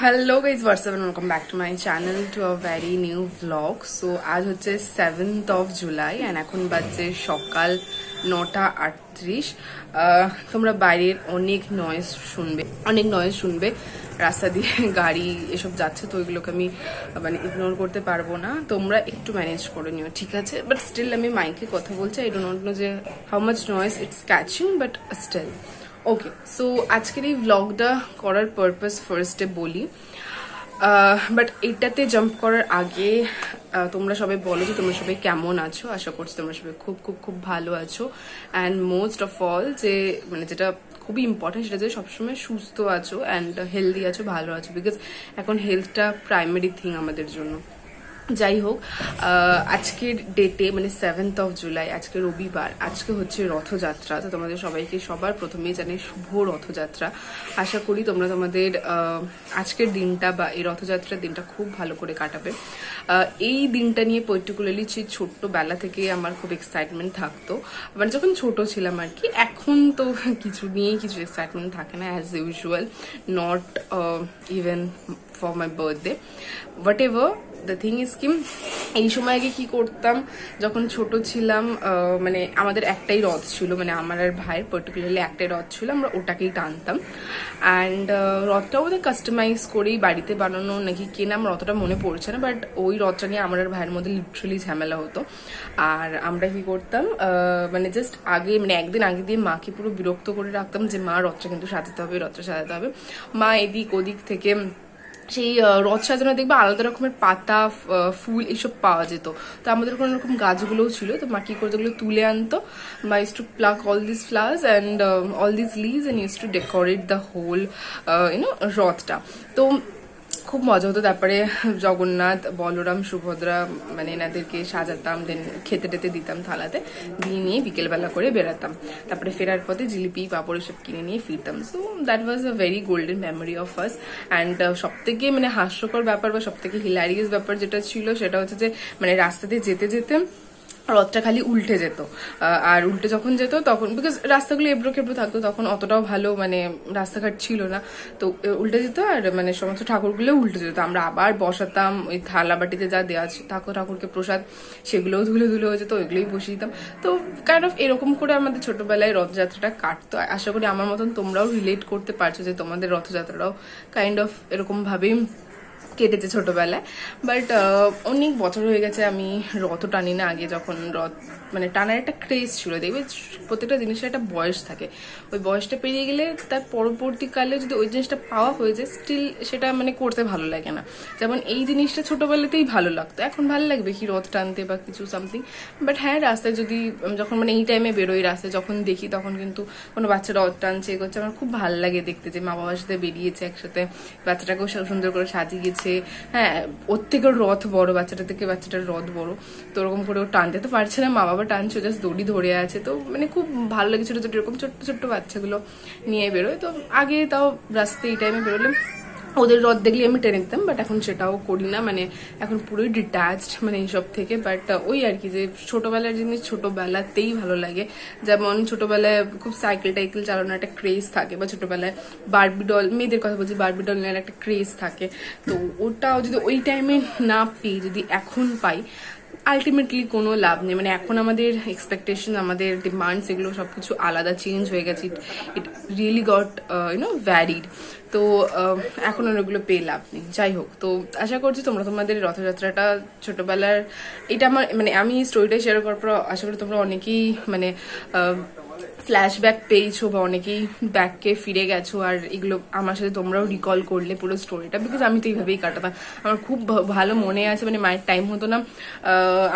Hello guys, what's up and welcome back to my channel to a very new vlog. So आज होच्छे 7th of July and এখন বাজে সকাল 9:38। তোমরা বাইরের অনেক নয়েজ শুনবে রাস্তা দিয়ে গাড়ি এসব যাচ্ছে, তো ওইগুলোকে আমি মানে ইগনোর করতে পারবো না, তোমরা একটু ম্যানেজ করে নিও, ঠিক আছে? বাট স্টিল আমি মাইকে কথা বলছি, আই ডোন্ট নো যে how much noise it's catching, but still okay. So আজকের এই ভ্লগটা করার পারপাস ফার্স্টে বলি, বাট এইটাতে জাম্প করার আগে তোমরা সবাই বলো যে তোমরা সবাই কেমন আছো। আশা করছি তোমরা সবাই খুব খুব খুব ভালো আছো, অ্যান্ড মোস্ট অফ অল যে মানে যেটা খুবই ইম্পর্টেন্ট সেটা যে সবসময় সুস্থ আছো অ্যান্ড হেলদি আছো, ভালো আছো, বিকজ এখন হেলথটা প্রাইমারি থিং আমাদের জন্য। যাই হোক, আজকের ডেটে মানে 7th of July, আজকে রবিবার, আজকে হচ্ছে রথযাত্রা। তো তোমাদের সবাইকে সবার প্রথমেই জানাই শুভ রথযাত্রা। আশা করি তোমরা তোমাদের আজকের দিনটা বা এই রথযাত্রার দিনটা খুব ভালো করে কাটাবে। এই দিনটা নিয়ে পার্টিকুলারলি ছোট্টবেলা থেকে আমার খুব এক্সাইটমেন্ট থাকতো, মানে যখন ছোট ছিলাম আর কি। এখন তো কিছু নিয়েই কিছু এক্সাইটমেন্ট থাকে না, as usual, not even for my birthday, what ever. The thing is কি, এই সময় আগে কি করতাম যখন ছোট ছিলাম, মানে আমাদের একটাই রথ ছিল, মানে আমার আর ভাইয়ের পার্টিকুলারলি একটাই রথ ছিল, আমরা ওটাকেই টানতাম। অ্যান্ড রথটাও ওদের কাস্টমাইজ করেই বাড়িতে বানানো নাকি কেনা আমার অতটা মনে পড়ছে না, বাট ওই রথটা নিয়ে আমার আর ভাইয়ের মধ্যে লিটারালি ঝামেলা হতো। আর আমরা কি করতাম, মানে জাস্ট আগে মানে একদিন আগে দিয়ে মাকে পুরো বিরক্ত করে রাখতাম যে মা রথটা কিন্তু সাজাতে হবে, রথটা সাজাতে হবে। মা এদিক ওদিক থেকে সেই রথ সাজানো দেখবে আলাদা রকমের পাতা, ফুল এইসব পাওয়া যেত, তো আমাদের কোনো রকম গাছগুলোও ছিল, তো মা কি করে ওগুলো তুলে আনতো। মা used to pluck all this flowers and all this leaves and used to decorate the whole রথটা। তো খুব মজা হতো। তারপরে জগন্নাথ, বলরাম, সুভদ্রা মানে এনাদেরকে সাজাতাম, দেন খেতে টেতে দিতাম থালাতে, দিয়ে নিয়ে বিকেলবেলা করে বেরাতাম। তারপরে ফেরার পথে জিলিপি পাপড় এসব কিনে নিয়ে ফিরতাম। So that was a very golden memory of us. And সব থেকে মানে হাস্যকর ব্যাপার বা সব থেকে হিলারিয়াস ব্যাপার যেটা ছিল সেটা হচ্ছে যে মানে রাস্তা দিয়ে যেতে যেতে রথটা খালি উল্টে যেত, আর উল্টে যখন যেত তখন বিকজ রাস্তাগুলো এবড়ো খেবড়ো থাকতো, তখন অতটাও ভালো মানে রাস্তাঘাট ছিল না, তো উল্টে যেত আর মানে সমস্ত ঠাকুরগুলো উল্টে যেত। আমরা আবার বসাতাম ওই থালা বাটিতে যা দেওয়া থাকতো ঠাকুরকে প্রসাদ, সেগুলোও ধুলে ধুলে হয়ে যেত, ওইগুলোই বসিয়ে দিতাম। তো কাইন্ড অফ এরকম করে আমাদের ছোটবেলায় রথযাত্রাটা কাটতো। আশা করি আমার মতন তোমরাও রিলেট করতে পারছো যে তোমাদের রথযাত্রাটাও কাইন্ড অফ এরকম ভাবেই কেটেছে ছোটবেলায়। বাট অনেক বছর হয়ে গেছে আমি রথ টানি না। আগে যখন রথ মানে টানার একটা ক্রেজ ছিল, দেখবে প্রত্যেকটা জিনিসের একটা বয়স থাকে, ওই বয়সটা পেরিয়ে গেলে তার পরবর্তীকালে যদি ওই জিনিসটা পাওয়া হয়ে যায় স্টিল সেটা মানে করতে ভালো লাগে না। যেমন এই জিনিসটা ছোটবেলাতেই ভালো লাগতো, এখন ভালো লাগবে কি রথ টানতে বা কিছু সামথিং। বাট হ্যাঁ, রাস্তায় যদি যখন মানে এই টাইমে বেরোই, রাস্তায় যখন দেখি তখন কিন্তু কোনো বাচ্চা রথ টানছে করছে, আমার খুব ভালো লাগে দেখতে যে মা বাবার সাথে বেরিয়েছে একসাথে, বাচ্চাটাকেও সুন্দর করে সাজিয়েছে। হ্যাঁ, ওর থেকেও রথ বড়, বাচ্চাটা থেকে বাচ্চাটার রথ বড়, তো ওরকম করে ও টানতে তো পারছে না, মা বাবা টানছে, জাস্ট দড়ি ধরে আছে। তো মানে খুব ভালো লাগে ছোট ছোট এরকম ছোট্ট ছোট্ট বাচ্চাগুলো নিয়ে বেরোয়। তো আগে তাও রাস্তায় এই টাইমে বেরোলে ওদের রথ দেখলে আমি টেনে দিতাম, বাট এখন সেটাও করি না, মানে এখন পুরোই ডিট্যাচড মানে এইসব থেকে। বাট ওই আর কি যে ছোটবেলার জিনিস ছোটবেলাতেই ভালো লাগে। যেমন ছোটবেলায় খুব সাইকেল টাইকেল চালানোর একটা ক্রেজ থাকে, বা ছোটবেলায় বারবি ডল, মেয়েদের কথা বলছি, বারবি ডল নেওয়ার একটা ক্রেজ থাকে। তো ওটাও যদি ওই টাইমে না পেয়ে যদি এখন পাই, আলটিমেটলি কোনো লাভ নেই। মানে এখন আমাদের এক্সপেকটেশন, আমাদের ডিমান্ডস, এগুলো সবকিছু আলাদা চেঞ্জ হয়ে গেছে। It really goat varied. তো এখন ওগুলো পেয়ে লাভ নেই। যাই হোক, তো আশা করছি তোমরা তোমাদের রথযাত্রাটা ছোটবেলার, এটা আমার মানে আমি স্টোরিটা শেয়ার করার পর আশা করি তোমরা অনেকেই মানে ফ্ল্যাশব্যাক পেয়েছো বা অনেকেই ব্যাককে ফিরে গেছো, আর এগুলো আমার সাথে তোমরাও রিকল করলে পুরো স্টোরিটা, বিকজ আমি তো এইভাবেই কাটাতাম। আমার খুব ভালো মনে আছে, মানে মায়ের টাইম হতো না,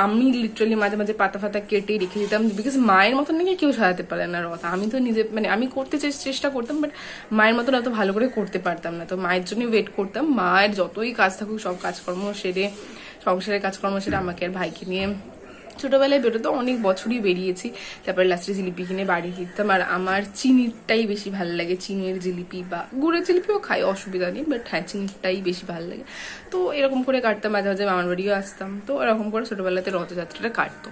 আমি লিটারালি মাঝে মাঝে পাতা ফাতা কেটে রেখে দিতাম, বিকজ মায়ের মতন নাকি কেউ সাজাতে পারে না রথ। আমি তো নিজে মানে আমি করতে চেষ্টা করতাম, বাট মায়ের মতন অত ভালো করে করতে পারতাম না। তো মায়ের জন্য ওয়েট করতাম, মায়ের যতই কাজ থাকুক সব কাজকর্ম সেরে, সংসারের কাজকর্ম সেরে আমাকে আর ভাইকে নিয়ে ছোটবেলায় বেরোতো, অনেক বছরই বেরিয়েছি। তারপরে লাস্টে জিলিপি কিনে বাড়ি ফিরতাম। আর আমার চিনিরটাই বেশি ভালো লাগে, চিনির জিলিপি বা গুড়ের জিলিপিও খাই, অসুবিধা নেই, বাট হ্যাঁ চিনিরটাই বেশি ভালো লাগে। তো এরকম করে কাটতাম, মাঝে মাঝে মামার বাড়িও আসতাম। তো এরকম করে ছোটবেলাতে রথযাত্রাটা কাটতো।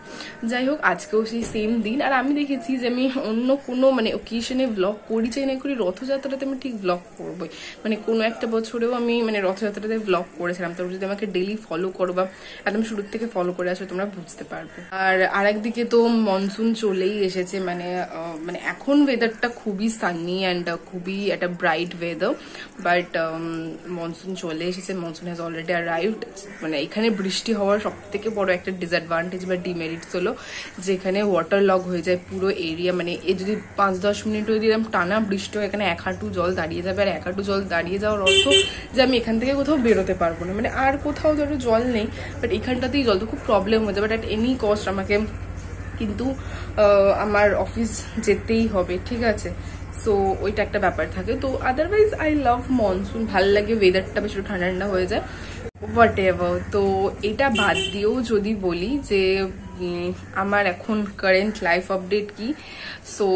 যাই হোক, আজকেও সেই সেম দিন। আর আমি দেখেছি যে আমি অন্য কোনো মানে ওকেশনে ব্লগ করি চাই না করি, রথযাত্রাতে আমি ঠিক ব্লগ করবোই। মানে কোনো একটা বছরেও আমি মানে রথযাত্রাতে ব্লগ করেছিলাম। তোমরা যদি আমাকে ডেলি ফলো করো বা একদম শুরুর থেকে ফলো করে আসো, তোমরা বুঝতে পারবে। আর আরেকদিকে তো মনসুন চলেই এসেছে। মানে মানে এখন ওয়েদারটা খুবই সানি অ্যান্ড খুবই একটা ব্রাইট ওয়েদার, বাট মনসুন চলে এসেছে। Monsoon has already arrived. মানে এখানে বৃষ্টি হওয়ার সব থেকে বড় একটা ডিসঅ্যাডভান্টেজ বা ডিমেরিটস হলো যেখানে ওয়াটার লগ হয়ে যায় পুরো এরিয়া। মানে এ যদি 5-10 মিনিট যদি টানা বৃষ্টি হয়, এখানে 1 হাঁটু জল দাঁড়িয়ে যাবে। আর 1 হাঁটু জল দাঁড়িয়ে যাওয়ার অর্থ যে আমি এখান থেকে কোথাও বেরোতে পারবো না। মানে আর কোথাও ধরো জল নেই, বাট এখানটাতেই জল, তো খুব প্রবলেম হয়ে যাবে। বাট অ্যাট এনি কস্ট আমাকে কিন্তু আমার অফিস যেতেই হবে, ঠিক আছে। সো ওইটা একটা ব্যাপার থাকে। তো আদারওয়াইজ আই লাভ মনসুন, ভাল লাগে ওয়েদারটা, বেশি ঠান্ডা ঠান্ডা হয়ে যায়, হোয়াট এভার। তো এটা বাদ দিয়েও যদি বলি যে আমার এখন কারেন্ট লাইফ আপডেট কি, so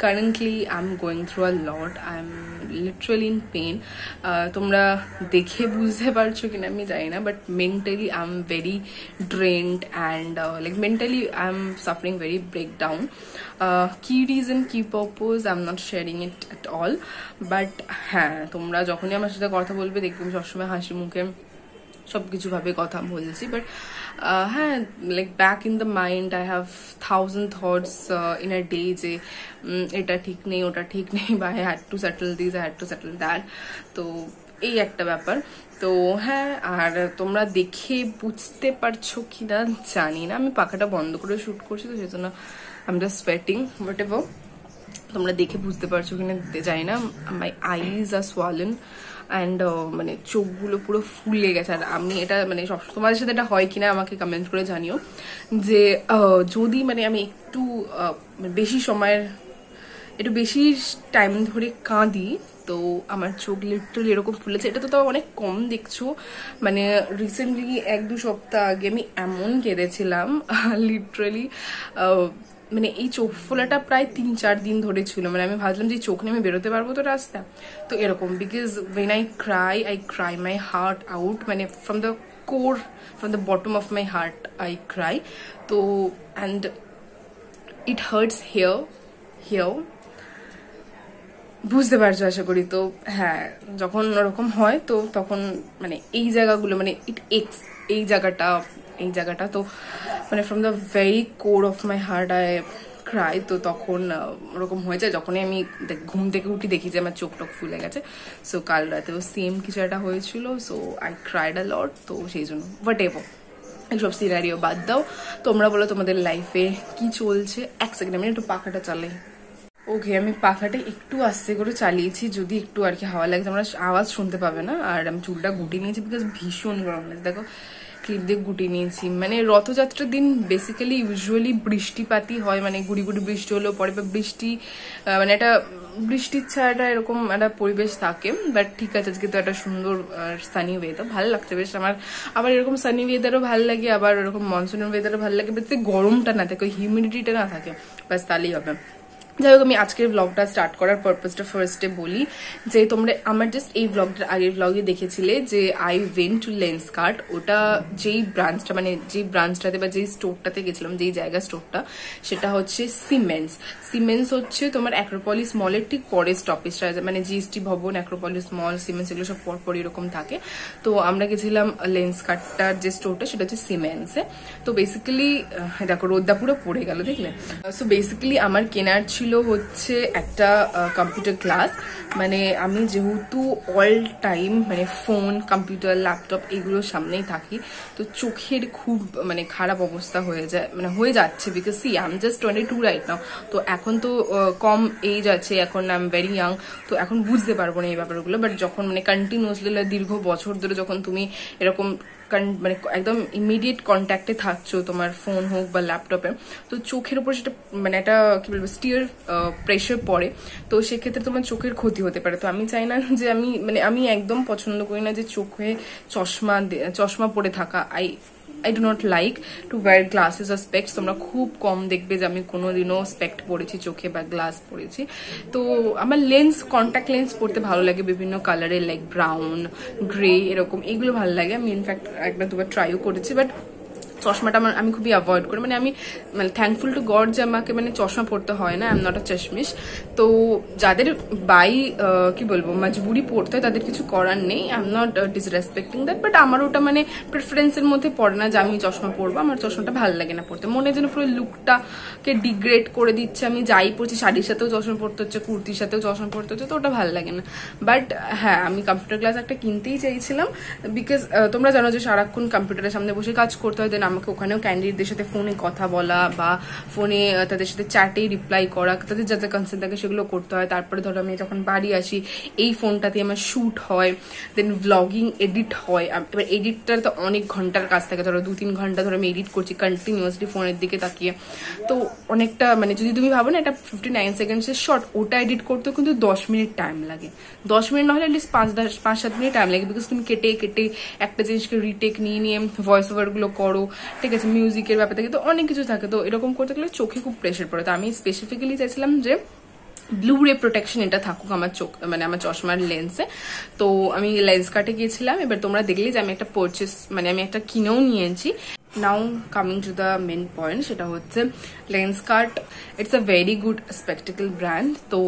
currently I am going through a lot, I am literally in pain. তোমরা দেখে বুঝতে পারছো কিনা আমি জানি না, but mentally I am very drained and like mentally I am suffering very breakdown. কি রিজন, কি purpose, I am not sharing it at all. But হ্যাঁ, তোমরা যখনই আমার সাথে কথা বলবে দেখবে আমি সবসময় হাসি মুখে সবকিছু ভাবে কথা বলছি। বাট হ্যাঁ, like back in the mind I have 1000 thoughts in a day যে এটা ঠিক নেই, ওটা ঠিক নেই, বা I had to settle this, I had to settle that. তো এই একটা ব্যাপার। তো হ্যাঁ, আর তোমরা দেখে বুঝতে পারছো কিনা জানি না, আমি পাখাটা বন্ধ করে শুট করছি, তো সেজন্য I am just sweating, what ever. তোমরা দেখে বুঝতে পারছো কিনা জানি না, মাই আইজ আর সোয়ালেন অ্যান্ড মানে চোখগুলো পুরো ফুলে গেছে। আর আমি এটা মানে সব তোমাদের সাথে এটা হয় কিনা আমাকে কমেন্ট করে জানিও, যে যদি মানে আমি একটু বেশি সময়ের একটু বেশি টাইম ধরে কাঁদি, তো আমার চোখ লিটারালি এরকম ফুলেছে। এটা তো তাও অনেক কম দেখছো, মানে রিসেন্টলি 1-2 সপ্তাহ আগে আমি এমন কেঁদেছিলাম লিটারালি। মানে এই চোখ ফোলাটা প্রায় 3-4 দিন ধরে ছিল। মানে আমি ভাবলাম যে চোখ নিয়ে আমি বেরোতে পারবো তো রাস্তা, তো এরকম। Because when I cry my heart out, মানে from the core, from the bottom of my heart I cry. তো অ্যান্ড ইট হার্টস হিয়ার, বুঝতে পারছো আশা করি। তো হ্যাঁ, যখন ওরকম হয় তো তখন মানে এই জায়গাগুলো মানে ইট এক্স, এই জায়গাটা তো মানে from the very core of my heart I cry. তো তখন ওরকম হয়ে যায় যখনই আমি ঘুম থেকে উঠি, দেখি যে আমার চোখ টোক ফুলে গেছে। সো কাল রাতেও সেম কিছু একটা হয়েছিল, সো আই ক্রাইড আ লট। তো সেই জন্য হোয়াট এভার, এইসব সিনারিও বাদ দাও, তোমরা বলো তোমাদের লাইফে কি চলছে। 1 সেকেন্ড আমি একটু পাখাটা চালাই। ওকে, আমি পাখাটা একটু আস্তে করে চালিয়েছি, যদি একটু আর কি হাওয়া লাগে, তোমরা আওয়াজ শুনতে পাবে না। আর আমি চুলটা গুটিয়ে নিয়েছি বিকজ ভীষণ গরম লাগছে, দেখো ক্লিপ দিয়ে গুটিয়ে নিয়েছি। মানে রথযাত্রার দিন বেসিক্যালি ইউজুয়ালি বৃষ্টিপাতই হয়, মানে গুড়ি গুড়ি বৃষ্টি হলেও পরে, বা বৃষ্টি মানে একটা বৃষ্টির ছায়াটা এরকম একটা পরিবেশ থাকে। বাট ঠিক আছে, আজকে তো একটা সুন্দর সানি ওয়েদার, ভালো লাগছে বেশ আমার। আবার এরকম সানি ওয়েদারও ভালো লাগে, আবার এরকম মনসুনের ওয়েদারও ভালো লাগে, বাট গরমটা না থাকে, হিউমিডিটিটা না থাকে, ব্যাস তাহলেই হবে। যাই হোক, আমি আজকের ব্লগটা স্টার্ট করার পারপাসটা ফার্স্টে বলি যে তোমরা আমার জাস্ট এই ব্লগটার আগের ব্লগে দেখেছিলে যে আই ওয়েন্ট টু লেন্সকার্ট। ওটা যেই ব্রাঞ্চটা মানে যেই ব্রাঞ্চটাতে বা যেই স্টোরটাতে গেছিলাম, যেই জায়গা স্টোরটা, সেটা হচ্ছে সিমেন্স হচ্ছে তোমার অ্যাক্রোপলিস মলের ঠিক পরের স্টপেজটা, মানে জিএসটি ভবন, অ্যাক্রোপলিস মল, সিমেন্স এগুলো সব পরপর এরকম থাকে। তো আমরা গেছিলাম লেন্সকার্টটার যে স্টোরটা, সেটা হচ্ছে সিমেন্সে। তো বেসিক্যালি দেখো রোদটা পুরো পড়ে গেল, দেখলে। সো বেসিক্যালি আমার কেনার ছিল হচ্ছে একটা কম্পিউটার ক্লাস। মানে আমি যেহেতু অল টাইম মানে ফোন, কম্পিউটার, ল্যাপটপ এগুলোর সামনেই থাকি, তো চোখের খুব মানে খারাপ অবস্থা হয়ে যায়, মানে হয়ে যাচ্ছে। Because see I am just 22 right now. তো এখন তো কম এজ আছে, এখন আই এম ভেরি ইয়াং, তো এখন বুঝতে পারবো না এই ব্যাপারগুলো। বাট যখন মানে কন্টিনিউসলি দীর্ঘ বছর ধরে যখন তুমি এরকম মানে একদম ইমিডিয়েট কন্ট্যাক্টে থাকছো, তোমার ফোন হোক বা ল্যাপটপে, তো চোখের উপর সেটা মানে একটা কি বলবো স্টিয়ার প্রেশার পড়ে, তো সেক্ষেত্রে তোমার চোখের ক্ষতি হতে পারে। তো আমি চাই না যে আমি একদম পছন্দ করি না যে চোখে চশমা পরে থাকা। I do not like to wear glasses আর স্পেক্টস। তোমরা খুব কম দেখবে যে আমি কোনোদিনও স্পেক্ট পরেছি চোখে বা গ্লাস পরেছি। তো আমার লেন্স, কন্ট্যাক্ট লেন্স পরতে ভালো লাগে বিভিন্ন কালারের, লাইক ব্রাউন, গ্রে, এরকম এইগুলো ভালো লাগে। আমি ইনফ্যাক্ট একবার দুবার ট্রাইও করেছি, বাট চশমাটা আমি খুবই অ্যাভয়েড করি। আমি থ্যাঙ্কফুল টু গড যে আমাকে চশমা পড়তে হয় না, আই এম নট আ চশমিশ। তো যাদের বাই কি বলবো মজবুরি পড়তে হয় তাদের কিছু করার নেই, I am not disrespecting that, but আমার ওটা প্রেফারেন্সের মধ্যে পড়ে না যে আমি চশমা পরবো। আমার চশমাটা ভালো লাগে না পড়তে, মনে যেন পুরো লুকটাকে ডিগ্রেড করে দিচ্ছে। আমি যাই পড়ছি, শাড়ির সাথেও চশমা পড়তে হচ্ছে, কুর্তির সাথেও চশমা পড়তে হচ্ছে, তো ওটা ভালো লাগে না। বাট হ্যাঁ, আমি কম্পিউটার ক্লাস একটা কিনতেই চাইছিলাম, বিকজ তোমরা জানো যে সারাক্ষণ কম্পিউটারের সামনে বসে কাজ করতে হয়। দেন আমাকে ওখানেও ক্যান্ডিডেটদের সাথে ফোনে কথা বলা বা ফোনে তাদের সাথে চ্যাটে রিপ্লাই করা, তাদের যাতে কনসার্ন থাকে সেগুলো করতে হয়। তারপরে ধরো আমি যখন বাড়ি আসি, এই ফোনটাতে আমার শ্যুট হয়, দেন ভ্লগিং, এডিট হয়। এবার এডিটটার তো অনেক ঘন্টার কাজ থাকে, ধরো 2-3 ঘন্টা ধরে আমি এডিট করছি কন্টিনিউয়াসলি ফোনের দিকে তাকিয়ে। তো অনেকটা যদি তুমি ভাবো না এটা 59 সেকেন্ডসের শর্ট, ওটা এডিট করতেও কিন্তু 10 মিনিট টাইম লাগে। 10 মিনিট না হলে অ্যাটলিস্ট 5-7 মিনিট টাইম লাগে, বিকজ তুমি কেটে কেটে একটা জিনিসকে রিটেক নিয়ে ভয়েস ওভার গুলো করো, ঠিক আছে, মিউজিকের ব্যাপার থাকে, তো অনেক কিছু থাকে। তো এরকম করতে গেলে চোখে খুব প্রেশার পড়ে। তো আমি স্পেসিফিক্যালি চাইছিলাম যে ব্লু রে প্রোটেকশন এটা থাকুক আমার চোখ, আমার চশমার লেন্সে। তো আমি লেন্স কার্টে গিয়েছিলাম। এবার তোমরা দেখলে যে আমি একটা পারচেস আমি একটা কিনেও নিয়েছি। Now coming to the main point, সেটা হচ্ছে Lenskart. It's a very good spectacle brand. তো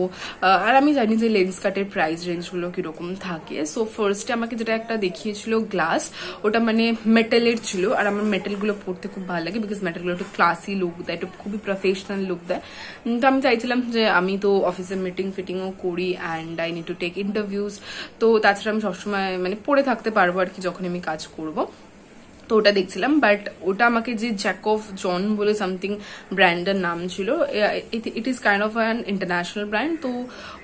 আর আমি জানি যে লেন্সকার্টের প্রাইস রেঞ্জগুলো কিরকম থাকে। সো ফার্স্টে আমাকে যেটা একটা দেখিয়েছিল গ্লাস, ওটা মেটালের ছিল, আর আমার মেটালগুলো পড়তে খুব ভালো লাগে, বিকজ মেটালগুলো একটু ক্লাসি লুক দেয়, একটু খুবই প্রফেশনাল লুক দেয়। তো আমি চাইছিলাম যে আমি তো অফিসের ফিটিংও করি and I need to take interviews, তো তাছাড়া আমি সবসময় পড়ে থাকতে পারবো আর কি যখন আমি কাজ করবো। তো ওটা দেখছিলাম, বাট ওটা আমাকে যে জ্যাকব জন বলে সামথিং ব্র্যান্ডের নাম ছিল, it is kind of an international brand. তো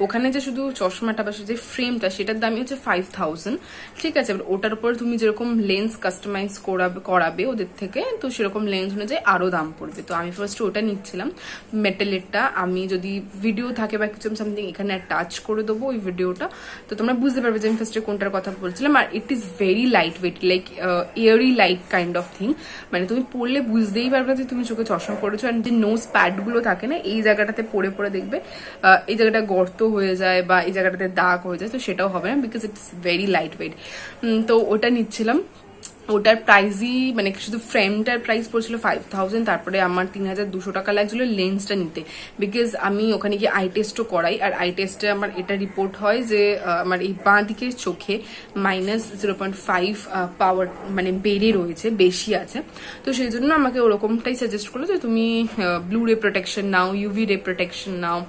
ওখানে যে শুধু চশমাটা বা যে ফ্রেমটা, সেটার দামই হচ্ছে 5000, ঠিক আছে। ওটার উপর তুমি যেরকম লেন্স কাস্টমাইজ করাবে ওদের থেকে, তো সেরকম লেন্স অনুযায়ী আরো দাম পড়বে। তো আমি ফার্স্ট ওটা নিচ্ছিলাম মেটালেরটা। আমি যদি ভিডিও থাকে বা কিছু সামথিং এখানে টাচ করে দেবো ওই ভিডিওটা, তো তোমরা বুঝতে পারবে যে আমি ফার্স্টে কোনটার কথা বলছিলাম। আর it is very light weight, like airy light kind of thing. তুমি পড়লে বুঝতেই পারবে যে তুমি চোখে চশমা পড়েছো। আর যে নোজ প্যাড গুলো থাকে না, এই জায়গাটাতে পড়ে পড়ে দেখবে এই জায়গাটা গর্ত হয়ে যায় বা এই জায়গাটাতে দাগ হয়ে যায়, তো সেটাও হবে না, because it's very light wait. তো ওটা নিচ্ছিলাম। ওটার প্রাইসই শুধু ফ্রেমটার প্রাইস পড়ছিল 5000। তারপরে আমার 3200 টাকা লাগছিল লেন্সটা নিতে, বিকজ আমি ওখানে গিয়ে আই টেস্টও করাই। আর আই টেস্টে আমার এটা রিপোর্ট হয় যে আমার এই বাঁ দিকের চোখে -0.5 পাওয়ার বেড়ে রয়েছে, বেশি আছে। তো সেই জন্য আমাকে ওরকমটাই সাজেস্ট করলো যে তুমি ব্লু রে প্রোটেকশন নাও, ইউভি রে প্রোটেকশন নাও,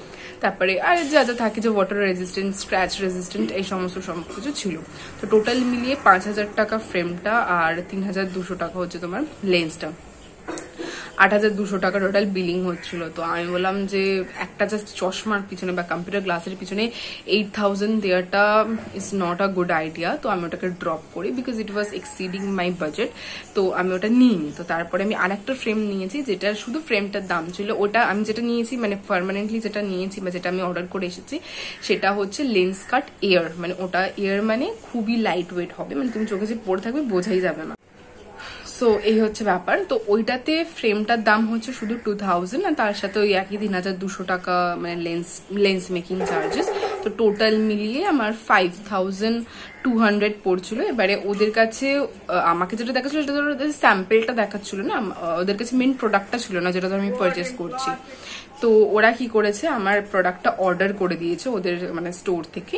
তারপরে আর যা যা থাকে যে ওয়াটার রেজিস্ট্যান্ট, স্ক্র্যাচ রেজিস্ট্যান্ট, এই সমস্ত কিছু ছিল। তো টোটাল মিলিয়ে 5000 টাকা ফ্রেমটা আর 3200 টাকা হচ্ছে তোমার লেন্সটা, 8200 টাকা টোটাল বিলিং হচ্ছিল। তো আমি বললাম যে একটা জাস্ট চশমার পিছনে বা কম্পিউটার গ্লাসের পিছনে 8000 দেওয়াটা is not a good idea. তো আমি ওটাকে ড্রপ করি, because it was exceeding my budget. তো আমি ওটা নিইনি। তো তারপরে আমি আরেকটা ফ্রেম নিয়েছি, যেটা শুধু ফ্রেমটার দাম ছিল। ওটা আমি যেটা নিয়েছি পার্মানেন্টলি যেটা নিয়েছি বা যেটা আমি অর্ডার করে এসেছি, সেটা হচ্ছে লেন্সকার্ট এয়ার। ওটা এয়ার খুবই লাইট ওয়েট হবে, তুমি চোখে যে পড়ে থাকবে বোঝাই যাবে না। সো এই হচ্ছে ব্যাপার। তো ওইটাতে ফ্রেমটার দাম হচ্ছে শুধু 2000, আর তার সাথে ওই একই 3200 টাকা লেন্স মেকিং চার্জেস। তো টোটাল মিলিয়ে আমার 5200 পড়ছিল। এবারে ওদের কাছে আমাকে যেটা দেখাচ্ছিল সেটা ধরো স্যাম্পেলটা দেখাচ্ছিল না, ওদের কাছে মেন প্রোডাক্টটা ছিল না যেটা আমি পারচেস করছি। তো ওরা কি করেছে, আমার প্রোডাক্টটা অর্ডার করে দিয়েছে ওদের স্টোর থেকে।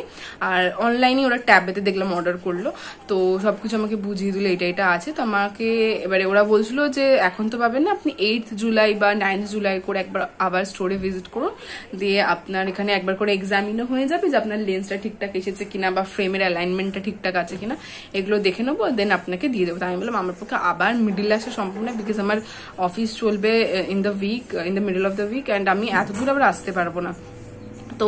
আর অনলাইনে ওরা ট্যাবেতে দেখলাম অর্ডার করলো। তো সবকিছু আমাকে বুঝিয়ে দিল এটা এটা আছে। তো আমাকে এবারে ওরা বলছিল যে এখন তো পাবেন না, আপনি 8th জুলাই বা 9th জুলাই করে একবার আবার স্টোরে ভিজিট করুন, দিয়ে আপনার এখানে একবার করে এক্সামিনও হয়ে যাবে যে আপনার লেন্সটা ঠিকঠাক এসেছে কিনা বা ফ্রেমের অ্যালাইনমেন্টটা ঠিকঠাক আছে কিনা, এগুলো দেখে নেবো, দেন আপনাকে দিয়ে দেবো। তাই আমি বললাম আমার পক্ষে আবার মিডিল আসা সম্ভব না, বিকজ আমার অফিস চলবে in the middle of the week, and আমি এত দূর আবার আসতে পারবো না। তো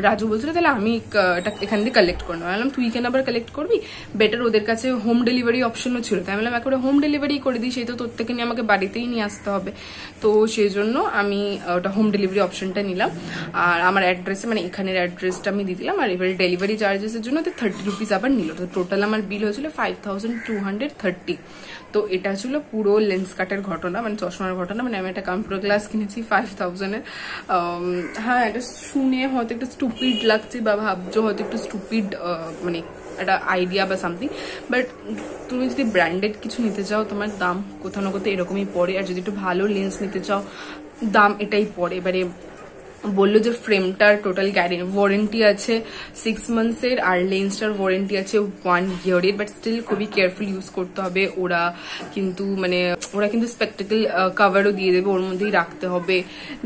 রাজু বলছিল তাহলে আমি এটা এখান থেকে কালেক্ট করে নেবো। আমি বললাম তুই কেন আবার কালেক্ট করবি, বেটার ওদের কাছে হোম ডেলিভারি অপশনও ছিল। তাই আমি বললাম একবারে হোম ডেলিভারি করে দিই, সেই তো তোর থেকে নিয়ে আমাকে বাড়িতেই নিয়ে আসতে হবে। তো সেই জন্য আমি ওটা হোম ডেলিভারি অপশনটা নিলাম। আর আমার অ্যাড্রেসে মানে এখানের অ্যাড্রেসটা আমি দিয়ে দিলাম। আর এবারে ডেলিভারি চার্জেসের জন্য 30 রুপিস আবার নিল। তো টোটাল আমার বিল হয়েছিল 5230। তো এটা ছিল পুরো লেন্স কাটের ঘটনা, মানে চশমার ঘটনা। মানে আমি একটা কম্পিউটার ক্লাস কিনেছি 5000-এর। হ্যাঁ, এটা শুনে হয়তো একটু স্টুপিড লাগছে বা ভাবছো হয়তো একটু স্টুপিড মানে একটা আইডিয়া বা সামথিং, বাট তুমি যদি ব্র্যান্ডেড কিছু নিতে চাও তোমার দাম কোথাও না কোথাও এরকমই পড়ে। আর যদি একটু ভালো লেন্স নিতে চাও দাম এটাই পড়ে। এবারে বললো যে ফ্রেমটার টোটাল ওয়ারেন্টি আছে 6 মান্থসের, আর লেন্সটার ওয়ারেন্টি আছে 1 ইয়ারের। বাট স্টিল খুবই কেয়ারফুল ইউজ করতে হবে। ওরা কিন্তু স্পেকটেকল কাভারও দিয়ে দেবে, ওর মধ্যেই রাখতে হবে।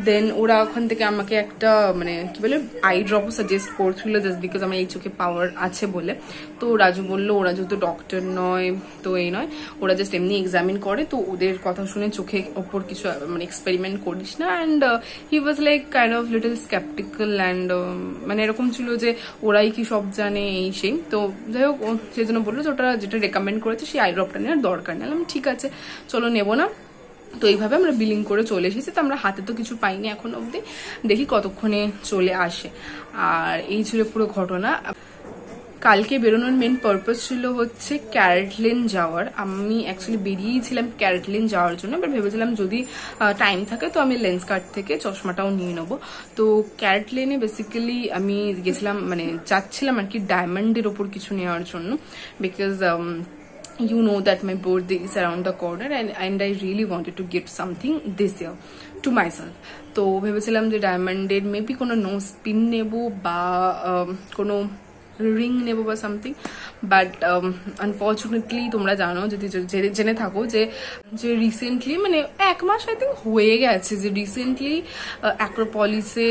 দেন ওরা ওখান থেকে আমাকে একটা মানে কি বলে আই ড্রপও সাজেস্ট করছিল, জাস্ট বিকজ আমার এই চোখে পাওয়ার আছে বলে। তো রাজু বললো ওরা যেহেতু ডক্টর নয় তো এই নয়, ওরা জাস্ট এমনি এক্সামিন করে, তো ওদের কথা শুনে চোখে ওপর কিছু মানে এক্সপেরিমেন্ট করিস না। And he was like kind of little sceptical and মানে এরকম ছিল যে ওরাই কি সব জানে এই সেই। তো যাই হোক সেই জন্য বললো যে ওটা যেটা রেকমেন্ড করেছে সেই আই ড্রপটা নেওয়ার দরকার নেই। আমি ঠিক আছে চলো নেবো না। তো এইভাবে আমরা বিলিং করে চলে এসেছি। তো আমরা হাতে তো কিছু পাইনি এখন অবধি, দেখি কতক্ষণে চলে আসে। আর এই ছিল পুরো ঘটনা। কালকে বেরোনোর মেন পারপাস ছিল হচ্ছে ক্যারেটলেন যাওয়ার। আমি অ্যাকচুয়ালি বেরিয়েছিলাম ক্যারেটলেন যাওয়ার জন্য, বাট ভেবেছিলাম যদি টাইম থাকে তো আমি লেন্স কার্ট থেকে চশমাটাও নিয়ে নেবো। তো ক্যারেটলেনে বেসিক্যালি আমি গেছিলাম মানে যাচ্ছিলাম আর কি ডায়মন্ডের ওপর কিছু নেওয়ার জন্য, because you know that my birthday is around the corner and I really wanted to gift something this year to myself. তো ভেবেছিলাম যে ডায়মন্ডের মেবি কোনো নোজ পিন নেবো বা কোনো রিং নেবো বা সামথিং। বাট আনফর্চুনেটলি তোমরা জানো যদি জেনে থাকো যে রিসেন্টলি মানে 1 মাস আই থিঙ্ক হয়ে গেছে যে রিসেন্টলি অ্যাক্রোপলিসে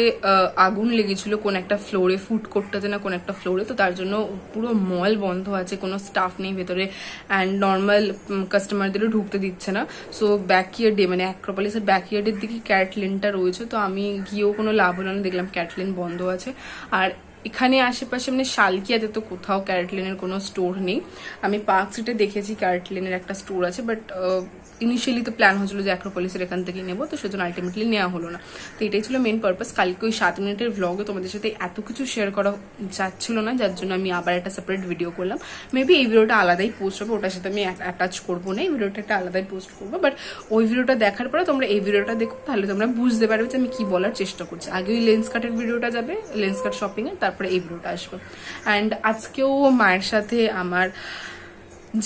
আগুন লেগেছিল কোন একটা ফ্লোরে, ফুড কোর্টটাতে না কোন একটা ফ্লোরে। তো তার জন্য পুরো মল বন্ধ আছে, কোনো স্টাফ নেই ভেতরে, অ্যান্ড নর্মাল কাস্টমারদেরও ঢুকতে দিচ্ছে না। সো ব্যাকইয়ার্ডে মানে অ্যাক্রোপলিসের ব্যাকইয়ার্ডের দিকে ক্যাটলেনটা রয়েছে। তো আমি গিয়েও কোনো লাভ হলো না, দেখলাম ক্যাটলেন বন্ধ আছে। আর এখানে আশেপাশে মানে শালকিয়াতে তো কোথাও ক্যারেটলেনের কোনো স্টোর নেই। আমি পার্ক স্ট্রিটে দেখেছি ক্যারেটলেনের একটা স্টোর আছে, বাট ইনিশিয়ালি তো প্ল্যান হয়েছিল যে অ্যাক্রোপলিসের এখান থেকেই নেবো, তো সেজন্য আলটিমেটলি নেওয়া হলো না। তো এটাই ছিল মেন পারপাস। কালকে ওই 7 মিনিটের ভ্লগে তোমাদের সাথে এত কিছু শেয়ার করা যাচ্ছিল না, যার জন্য আমি আবার একটা সেপারেট ভিডিও করলাম। মেবি এই ভিডিওটা আলাদাই পোস্ট হবে, ওটার সাথে আমি অ্যাটাচ করবো না, এই ভিডিওটা একটা আলাদাই পোস্ট করবো। বাট ওই ভিডিওটা দেখার পরে তোমরা এই ভিডিওটা দেখো, তাহলে তোমরা বুঝতে পারবে যে আমি কি বলার চেষ্টা করছি। আগে ওই লেন্স কাটের ভিডিওটা যাবে, লেন্স কাট শপিং এর, তারপরে এই ভিডিওটা আসবে। অ্যান্ড আজকেও মায়ের সাথে আমার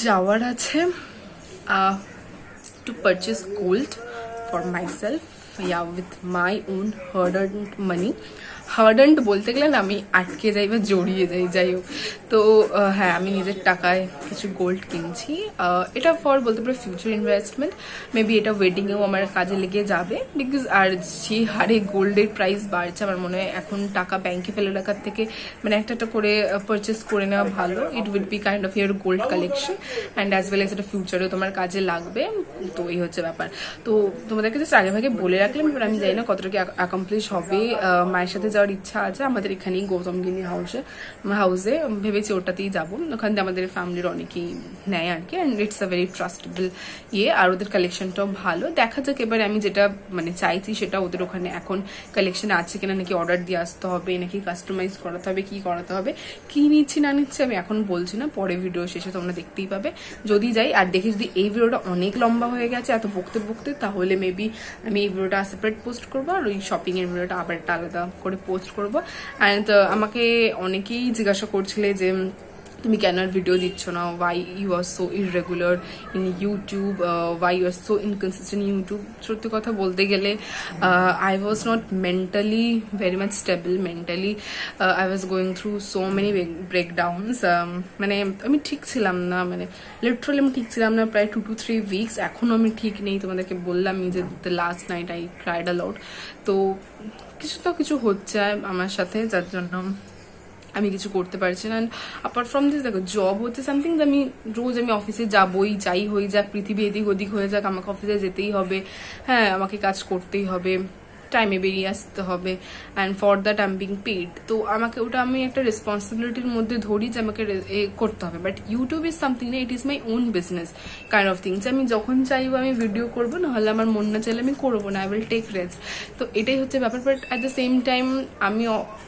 যাওয়ার আছে to purchase gold for myself, yeah, with my own hard-earned money. Hard বলতে গেলে না আমি আটকে যাই বা জড়িয়ে যাই, যাই হোক। তো হ্যাঁ, আমি নিজের টাকায় কিছু গোল্ড কিনছি। এটা ফর বলতে পারো ফিউচার ইনভেস্টমেন্ট। মেবি এটা ওয়েডিংয়েও আমার কাজে লেগে যাবে, বিকজ আর যে হারে গোল্ডের প্রাইস বাড়ছে আমার মনে হয় এখন টাকা ব্যাংকে ফেলে রাখার থেকে মানে একটা করে পারচেস করে নেওয়া ভালো। It would be kind of your gold collection and as well as এটা ফিউচারেও তোমার কাজে লাগবে। তো এই হচ্ছে ব্যাপার। তো তোমাদেরকে জাস্ট আগে ভাগে বলে রাখলাম, এবার আমি জানি না কতটা কি অ্যাকমপ্লিশ হবে। মায়ের সাথে যাওয়ার ইচ্ছা আছে আমাদের এখানেই গৌতমগিনী হাউসে, ভেবেছি ওটাতেই যাবো। ওখান থেকে আমাদের ফ্যামিলির অনেকেই নেয় আর কি, and it's a very trustable ইয়ে। আর ওদের কালেকশনটাও ভালো। দেখা যাক এবার আমি যেটা মানে চাইছি সেটা ওদের ওখানে এখন কালেকশন আছে কিনা, নাকি অর্ডার দিয়ে আসতে হবে, নাকি কাস্টমাইজ করাতে হবে, কি করাতে হবে, কি নিচ্ছি না নিচ্ছি আমি এখন বলছি না, পরে ভিডিও শেষে তোমরা দেখতেই পাবে যদি যাই। আর দেখি যদি এই ভিডিওটা অনেক লম্বা হয়ে গেছে এত বকতে বকতে, তাহলে মেবি আমি এই ভিডিওটা সেপারেট পোস্ট করবো, আর ওই শপিং এর ভিডিওটা আবার একটা আলাদা করে পোস্ট করবো। অ্যান্ড আমাকে অনেকেই জিজ্ঞাসা করছিলে যে তুমি কেন আর ভিডিও দিচ্ছ না, why you are so irregular in YouTube, why you are so inconsistent YouTube. সত্যি কথা বলতে গেলে I was not mentally very much stable. Mentally I was going through so many breakdowns. মানে আমি ঠিক ছিলাম না, মানে লিটারালি আমি ঠিক ছিলাম না প্রায় 2 to 3 weeks। এখনও আমি ঠিক নেই, তোমাদেরকে বললাম যে the last night I cried allowed. তো কিছু তো কিছু হচ্ছে আমার সাথে, যার জন্য আমি কিছু করতে পারছি না। অ্যাপার্ট ফ্রম দিস দেখো, জব হচ্ছে সামথিং আমি রোজ আমি অফিসে যাবই, যাই হয়ে যাক, পৃথিবী এদিক ওদিক হয়ে যাক, আমাকে অফিসে যেতেই হবে। হ্যাঁ, আমাকে কাজ করতেই হবে। টাইমে বেরিয়ে আসতে হবে, and for that I am being paid. তো আমাকে ওটা আমি একটা রেসপন্সিবিলিটির মধ্যে ধরি যে আমাকে করতে হবে। বাট ইউটিউব ইজ সামথিং না, it is my own business kind of things. আমি যখন চাইবো আমি ভিডিও করবো, নাহলে আমার মন না চাইলে আমি করবো না, আই উইল টেক রেস্ট। তো এটাই হচ্ছে ব্যাপার। But at the same time আমি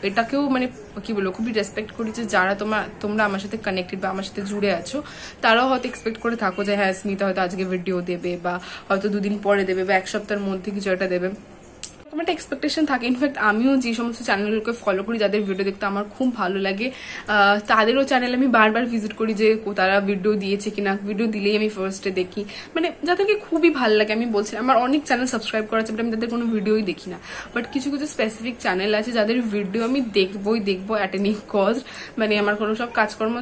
এটাকেও মানে কি বলবো, খুবই রেসপেক্ট করি যে যারা তোমরা আমার সাথে কানেক্টেড বা আমার সাথে জুড়ে আছো, তারাও হয়তো এক্সপেক্ট করে থাকো যে হ্যাঁ স্মিতা হয়তো আজকে ভিডিও দেবে, বা হয়তো 2 দিন পরে দেবে, বা 1 সপ্তাহের মধ্যে কিছু একটা দেবে। আমার একটা এক্সপেকটেশন থাকে। ইনফ্যাক্ট আমিও যে সমস্ত চ্যানেলগুলোকে ফলো করি, যাদের ভিডিও দেখতে আমার খুব ভালো লাগে, তাদেরও চ্যানেল আমি বারবার ভিজিট করি যে তারা ভিডিও দিয়েছে কিনা। ভিডিও দিলেই আমি ফার্স্টে দেখি, মানে যাদেরকে খুবই ভালো লাগে। আমি বলছি আমার অনেক চ্যানেল সাবস্ক্রাইব করা আছে, বাট আমি তাদের কোনো ভিডিওই দেখি না। বাট কিছু কিছু স্পেসিফিক চ্যানেল আছে যাদের ভিডিও আমি দেখবো অ্যাট এনি কস্ট। মানে আমার কোনো সব কাজকর্ম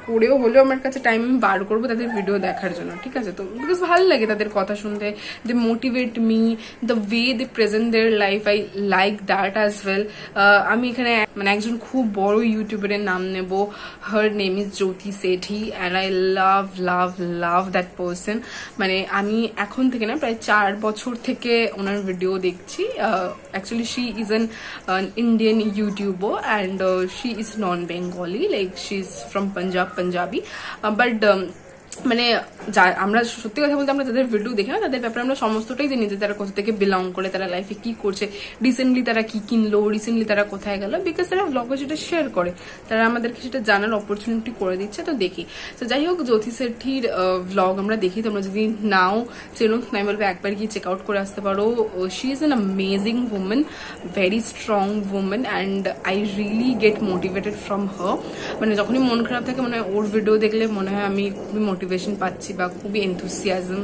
করেও হলেও আমার কাছে টাইম আমি বার করবো তাদের ভিডিও দেখার জন্য, ঠিক আছে? তো বিকজ ভালো লাগে তাদের কথা শুনতে, they motivate me, the way they present their life, I like that as well. আমি এখানে মানে একজন খুব বড় ইউটিউবারের নাম নেব, her name is Jyoti Sethi, and I love that person. মানে আমি এখন থেকে না প্রায় 4 বছর থেকে ওনার ভিডিও দেখছি। Actually she is an Indian YouTuber, and she is non Bengali, like she is from Punjabi. But মানে আমরা সত্যি কথা বলতে আমরা যাদের ভিডিও দেখি না, তাদের ব্যাপারে আমরা সমস্তটাই জানি যে তারা কোথা থেকে বিলং করে, তারা লাইফে কি করছে, রিসেন্টলি তারা কি কিনলো, রিসেন্টলি তারা কোথায় গেল, বিকজ তারা ব্লগে সেটা শেয়ার করে, তারা আমাদেরকে সেটা জানার অপরচুনিটি করে দিচ্ছে। তো দেখি। তো যাই হোক, জ্যোতি সেঠির ব্লগ আমরা দেখি। তোমরা যদি নাও চেনো, আমি বলবো একবার গিয়ে চেক আউট করে আসতে পারো। She is an amazing women, very strong women, and I really get motivated from her. মানে যখনই মন খারাপ থাকে, মনে হয় ওর ভিডিও দেখলে মনে হয় আমি খুবই মোটিভেশন পাচ্ছি বা খুবই এনথুসিয়াজম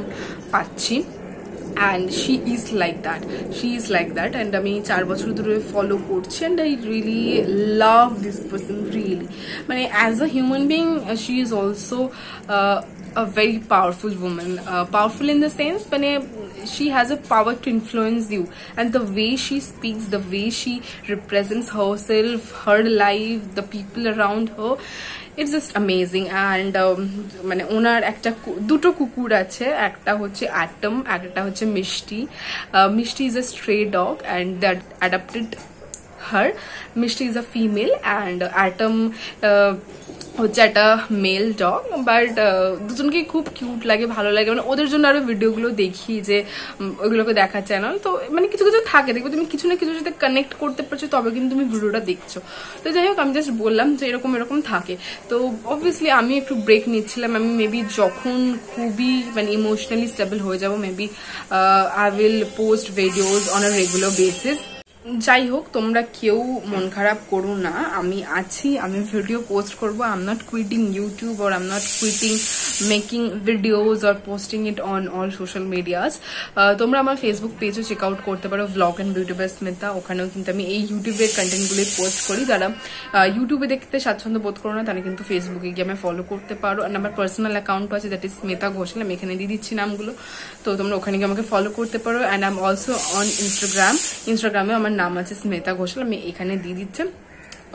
পাচ্ছি। And she is like that, and আমি 4 বছর ধরে ফলো করছি, and I really love this person really. মানে as a human being, she is also a very powerful woman, powerful in the sense মানে she has a power to influence you, and the way she speaks, the way she represents herself, her life, the people around her, it's just amazing. And মানে ওনার দুটো কুকুর আছে, একটা হচ্ছে atom, একটা হচ্ছে মিষ্টি। মিষ্টি is a stray dog and that adopted her. মিষ্টি is a female and atom হচ্ছে একটা মেল ডগ। বাট দুজনকে খুব কিউট লাগে, ভালো লাগে। মানে ওদের জন্য আরো ভিডিওগুলো দেখি যে ওইগুলোকে দেখার চ্যানেল। তো মানে কিছু কিছু থাকে, দেখবে তুমি কিছু না কিছুর সাথে কানেক্ট করতে পারছো, তবে কিন্তু তুমি ভিডিওটা দেখছো। তো যাই হোক, আমি জাস্ট বললাম যে এরকম থাকে। তো অবভিয়াসলি আমি একটু ব্রেক নিচ্ছিলাম। আমি মেবি যখন খুবই মানে ইমোশনালি স্টেবল হয়ে যাবো, maybe I will post videos on a regular basis. যাই হোক, তোমরা কেউ মন খারাপ করো না, আমি আছি, আমি ভিডিও পোস্ট করবো। I am not quitting YouTube, or I'm not quitting making videos or posting it on all social medias. তোমরা আমার ফেসবুক পেজও চেক আউট করতে পারো, vlog and beauty by Smita. ওখানেও কিন্তু আমি এই ইউটিউবের কন্টেন্টগুলোই পোস্ট করি। যারা ইউটিউবে দেখতে স্বাচ্ছন্দ্য বোধ করো না, তারা কিন্তু ফেসবুকে গিয়ে আমি ফলো করতে পারো। আর আমার পার্সোনাল অ্যাকাউন্টও আছে, দ্যাট ইজ স্মিতা ঘোষাল, আমি এখানে দিয়ে দিচ্ছি নামগুলো। তো তোমরা ওখানে গিয়ে আমাকে ফলো করতে পারো। And I am also on ইনস্টাগ্রামে আমার নাম আছে স্মিতা ঘোষাল, আমি এখানে দিয়ে দিচ্ছি,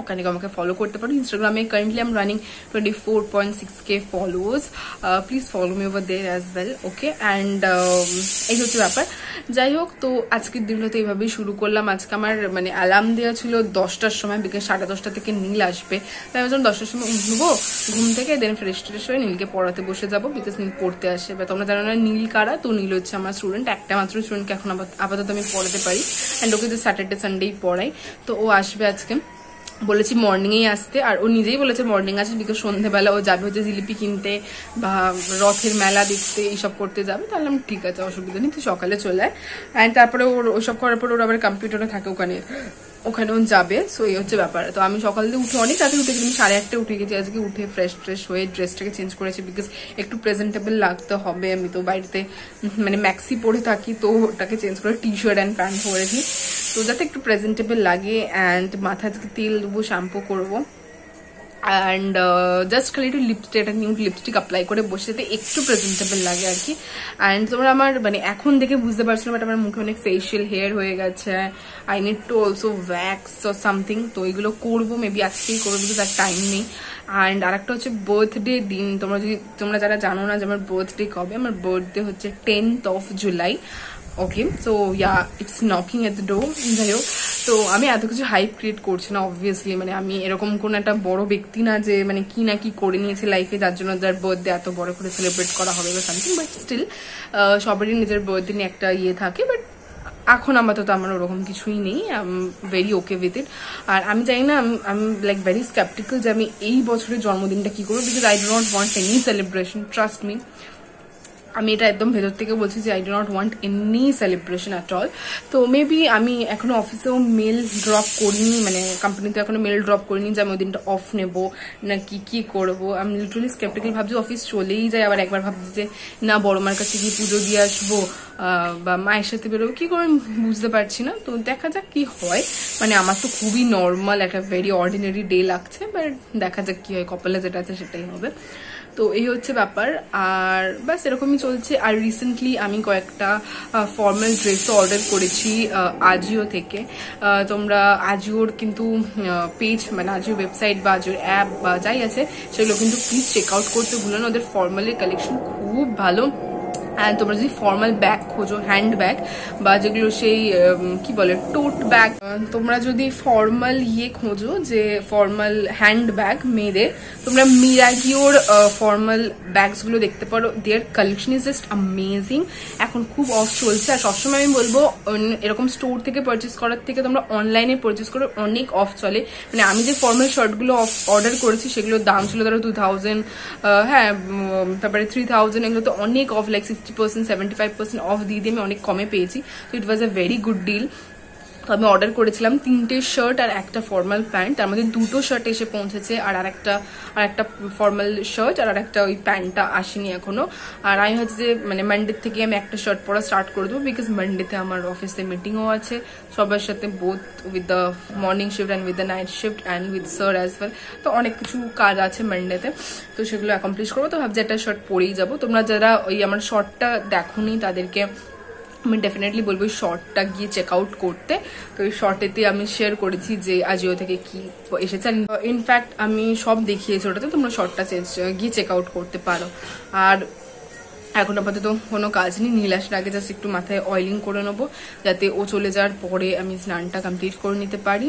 ওখানে আমাকে ফলো করতে পারো। ইনস্টাগ্রামে currently I am running 24.6K followers, please follow me over there as well, okay? And এই হচ্ছে ব্যাপার। যাই হোক, তো আজকের দিনটা তো এইভাবেই শুরু করলাম। আজকে আমার মানে অ্যালার্ম দেওয়া ছিল 10টার সময়, বিকেল 10:30 থেকে নীল আসবে। তাই আমি যখন 10টার সময় উঠবো ঘুম থেকে, দেন ফ্রেশ ট্রেশ হয়ে নীলকে পড়াতে বসে যাবো, বিকজ নীল পড়তে আসে। বা তোমরা জানো না নীল কারা? তো নীল হচ্ছে আমার স্টুডেন্ট, একটা মাত্র স্টুডেন্টকে এখন আপাতত আমি পড়াতে পারি, অ্যান্ড ওকে যে স্যাটারডে সানডেই পড়াই। তো ও আসবে আজকে, বলেছি মর্নিংয়েই আসতে। আর ও নিজেই বলেছে মর্নিং আসবে, বিকজ সন্ধ্যেবেলা ও যাবে হচ্ছে জিলিপি কিনতে বা রথের মেলা দেখতে, এইসব করতে যাবে। তাহলে আমি ঠিক আছে, অসুবিধা নেই, তুই সকালে চলে আয়। অ্যান্ড তারপরে ওর ওইসব করার পর ওর আবার কম্পিউটারে থাকে, ওখানেও যাবে। সো এই হচ্ছে ব্যাপার। তো আমি সকাল থেকে উঠে অনেক রাতে উঠে গেছি, আমি 8:30 উঠে গেছি আজকে। উঠে ফ্রেশ হয়ে ড্রেসটাকে চেঞ্জ করেছি, বিকজ একটু প্রেজেন্টেবল লাগতে হবে। আমি তো বাড়িতে মানে ম্যাক্সি পরে থাকি, তো ওটাকে চেঞ্জ করে টি শার্ট অ্যান্ড প্যান্ট পরেছি, তো যাতে একটু প্রেজেন্টেবল লাগে। অ্যান্ড মাথায় আজকে তেল দেবো, শ্যাম্পু করবো, অ্যান্ড জাস্ট খালি একটু লিপস্টিক, একটা নিউড লিপস্টিক অ্যাপ্লাই করে বসে, যাতে একটু প্রেজেন্টেবল লাগে আর কি। অ্যান্ড তোমরা আমার মানে এখন দেখে বুঝতে পারছো না, বাট আমার মুখে অনেক ফেশিয়াল হেয়ার হয়ে গেছে। I need two also Vax or something, তো এগুলো করবো, মেবি আজকেই করবো, বিকজ আর টাইম নেই। অ্যান্ড আরেকটা হচ্ছে বার্থডে দিন। তোমরা যারা জানো না যে আমার বার্থডে কবে, আমার বার্থডে হচ্ছে 10th of July। Okay, so yeah it's knocking at the door. যাই হোক, তো আমি এত কিছু হাইপ ক্রিয়েট করছি না অবভিয়াসলি, মানে আমি এরকম কোন একটা বড় ব্যক্তি না যে মানে কি না কি করে নিয়েছে লাইফে যার জন্য যার বার্থডে এত বড় করে সেলিব্রেট করা হবে বা সামথিং, বাট স্টিল সবারই নিজের বার্থডে নিয়ে একটা ইয়ে থাকে। বাট এখন আপাতত আমার ওরকম কিছুই নেই, I am very okay with it. আর আমি জানি না, I am like very sceptical যে আমি এই বছরের জন্মদিনটা কি করবো, because I do not want any celebration, trust me. আমি এটা একদম ভেতর থেকে বলছি যে I do not want any celebration at all. তো মেবি আমি এখনো অফিসেও মেল ড্রপ করিনি, মানে কোম্পানিতে এখনো মেল ড্রপ করিনি যে আমি ওই দিনটা অফ নেবো নাকি কি করবো। আমি লিটারালি স্কেপটিক্যাল ভাবছি, অফিস চলেই যায়, আবার একবার ভাবছি যে না বড় মার কাছে গিয়ে পুজো দিয়ে আসবো বা মায়ের সাথে বেরোবো, কি করে বুঝতে পারছি না। তো দেখা যাক কি হয়, মানে আমার তো খুবই নর্মাল একটা ভেরি অর্ডিনারি ডে লাগছে, বাট দেখা যাক কি হয়, কপালে যেটা আছে সেটাই হবে। তো এই হচ্ছে ব্যাপার, আর ব্যাস এরকমই চলছে। আর রিসেন্টলি আমি কয়েকটা ফর্মাল ড্রেসও অর্ডার করেছি আজিও থেকে। তোমরা আজিওর কিন্তু পেজ, মানে আজিও ওয়েবসাইট বা আজিওর অ্যাপ বা যাই আছে সেগুলো কিন্তু প্লিজ চেক আউট করতে ভুলো না, ওদের ফর্মালের কালেকশন খুব ভালো। অ্যান্ড তোমরা যদি ফর্মাল ব্যাগ খোঁজো, হ্যান্ড ব্যাগ বা যেগুলো সেই কি বলে টোট ব্যাগ, তোমরা যদি ফর্মাল ইয়ে খোঁজো যে ফর্মাল হ্যান্ড ব্যাগ মেয়েদের, তোমরা মিরাগিওর ফর্মাল ব্যাগসগুলো দেখতে পারো। দেয়ার কালেকশন ইজ জাস্ট অ্যামেজিং। এখন খুব অফ চলছে, আর সবসময় আমি বলবো এরকম স্টোর থেকে পারচেস করার থেকে তোমরা অনলাইনে পারচেস করো, অনেক অফ চলে। মানে আমি যে ফর্মাল শার্টগুলো অর্ডার করেছি সেগুলোর দাম ছিল ধরো 2000, হ্যাঁ, তারপরে 3000, এগুলো তো অনেক অফ, লাইক 60%, 75% অফ দিয়ে আমি অনেক কমে পেয়েছি। তো ইট ওয়াজ আ ভেরি গুড ডিল। তো আমি অর্ডার করেছিলাম 3টে শার্ট আর একটা ফর্মাল প্যান্ট, তার মধ্যে 2টো শার্ট এসে পৌঁছেছে, আর একটা ফর্মাল শার্ট আর একটা ওই প্যান্টটা আসেনি এখনো। আর আমি হচ্ছে যে মানে মানডে থেকে আমি একটা শার্ট পরা স্টার্ট করে দেবো, বিকজ মানডেতে আমার অফিসে মিটিংও আছে সবার সাথে, both with the morning shift and with the night shift and with sir as well. তো অনেক কিছু কাজ আছে মানডেতে, তো সেগুলো অ্যাকমপ্লিশ করবো। তো ভাবছি একটা শার্ট পরেই যাবো। তোমরা যারা ওই আমার শর্টটা দেখোনি তাদেরকে আমি ডেফিনেটলি বলবো এই শর্টটা গিয়ে চেক আউট করতে। তো এই শর্টেতে আমি শেয়ার করেছি যে আজিও থেকে কি এসেছে, ইনফ্যাক্ট আমি সব দেখিয়েছি ওটাতে, তোমরা শর্টটা গিয়ে চেক আউট করতে পারো। আর এখন আপাতত কোনো কাজ নেই, নীল আসার আগে জাস্ট একটু মাথায় অয়েলিং করে নেবো যাতে ও চলে যাওয়ার পরে আমি স্নানটা কমপ্লিট করে নিতে পারি।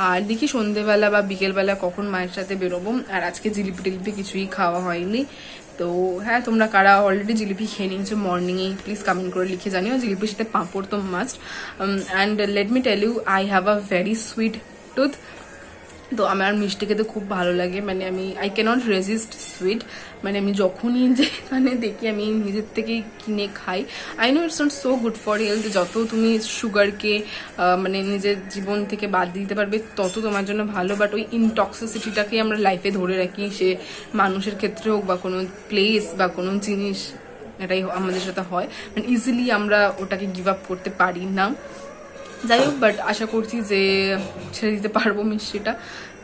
আর দেখি সন্ধেবেলা বা বিকেলবেলা কখন মায়ের সাথে বেরোবো। আর আজকে জিলিপি টিলিপি কিছুই খাওয়া হয়নি। তো হ্যাঁ, তোমরা কারা অলরেডি জিলিপি খেয়ে নিয়েছো মর্নিংয়ে প্লিজ কমেন্ট করে লিখে জানিও। জিলিপির সাথে পাঁপড় তো must. And let me tell you, I have a very sweet tooth. তো আমার মিষ্টি খেতে খুব ভালো লাগে, মানে আই ক্যানট রেজিস্ট সুইট। মানে আমি যখনই যেখানে দেখি আমি নিজের থেকেই কিনে খাই। I know it's not so good for health, যত তুমি সুগারকে মানে নিজের জীবন থেকে বাদ দিতে পারবে তত তোমার জন্য ভালো। বাট ওই ইনটক্সিসিটিটাকে আমরা লাইফে ধরে রাখি, সে মানুষের ক্ষেত্রে হোক বা কোনো প্লেস বা কোনো জিনিস, এটাই আমাদের সাথে হয়। মানে ইজিলি আমরা ওটাকে গিভ আপ করতে পারি না। যাই হোক, বাট আশা করছি যে ছেড়ে দিতে পারবো মিষ্টিটা,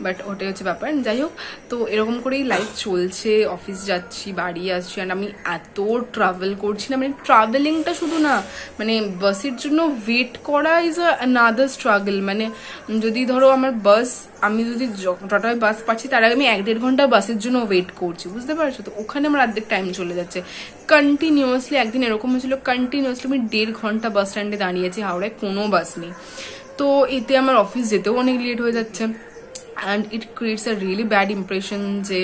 বাট ওটাই হচ্ছে ব্যাপার। যাই হোক, তো এরকম করেই লাইফ চলছে, অফিস যাচ্ছি, বাড়ি আসছি। অ্যান্ড আমি এত ট্রাভেল করছি না, মানে ট্রাভেলিংটা শুধু না, মানে বাসের জন্য ওয়েট করা ইজ আনাদার স্ট্রাগল। মানে যদি ধরো আমার বাস, আমি যদি যতটায় বাস পাচ্ছি তার আগে আমি 1-1.5 ঘন্টা বাসের জন্য ওয়েট করছি, বুঝতে পারছো? তো ওখানে আমার অর্ধেক টাইম চলে যাচ্ছে কন্টিনিউয়াসলি। একদিন এরকম হয়েছিল, কন্টিনিউয়াসলি আমি 1.5 ঘন্টা বাস স্ট্যান্ডে দাঁড়িয়েছি, হাওড়ায় কোনো বাস নেই। তো এতে আমার অফিস যেতেও অনেক লেট হয়ে যাচ্ছে, and it creates a really bad impression যে